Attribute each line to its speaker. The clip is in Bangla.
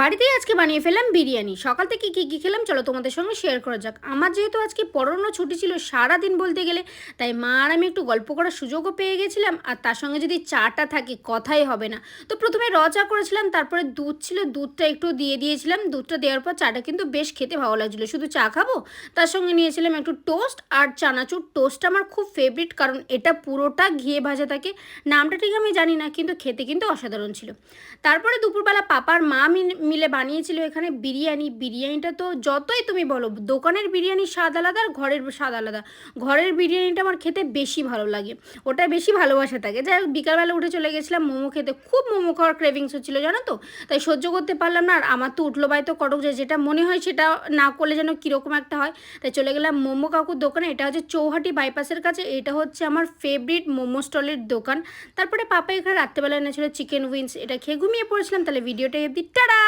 Speaker 1: বাড়িতেই আজকে বানিয়ে ফেললাম বিরিয়ানি। সকাল থেকে কী খেলাম চলো তোমাদের সঙ্গে শেয়ার করা যাক। আমার যেহেতু আজকে পড়ানো ছুটি ছিল সারাদিন বলতে গেলে, তাই মা আর আমি একটু গল্প করার সুযোগও পেয়ে গেছিলাম। আর তার সঙ্গে যদি চাটা থাকে কথাই হবে না। তো প্রথমে চা করেছিলাম, তারপরে দুধ ছিল, দুধটা একটু দিয়ে দিয়েছিলাম। দুধটা দেওয়ার পর চাটা কিন্তু বেশ খেতে ভালো লাগছিলো। শুধু চা খাবো, তার সঙ্গে নিয়েছিলাম একটু টোস্ট আর চানাচুর। টোস্টটা আমার খুব ফেভারিট, কারণ এটা পুরোটা ঘিয়ে ভাজা থাকে। নামটা ঠিক আমি জানি না, কিন্তু খেতে কিন্তু অসাধারণ ছিল। তারপরে দুপুরবেলা পাপার মা মিলে বানিয়েছিল এখানে বিরিয়ানি। বিরিয়ানিটা তো যতই তুমি বলো, দোকানের বিরিয়ানির স্বাদ আলাদা আর ঘরের স্বাদ আলাদা। ঘরের বিরিয়ানিটা আমার খেতে বেশি ভালো লাগে, ওটা বেশি ভালোবাসা থাকে। যাই হোক, বিকালবেলা উঠে চলে গেছিলাম মোমো খেতে। খুব মোমো খাওয়ার ক্রেভিংস হচ্ছিলো জানো তো, তাই সহ্য করতে পারলাম না। আর আমার তো উঠলো বাই তো কটক যায়, যেটা মনে হয় সেটা না করলে যেন কীরকম একটা হয়। তাই চলে গেলাম মোমো কাকুর দোকানে। এটা হচ্ছে চৌহাটি বাইপাসের কাছে। এটা হচ্ছে আমার ফেভারিট মোমো স্টলের দোকান। তারপরে পাপা এখানে রাত্রেবেলা এনেছিল চিকেন উইংস, এটা খেয়ে ঘুমিয়ে পড়েছিলাম। তাহলে ভিডিওটা এবার টাটা।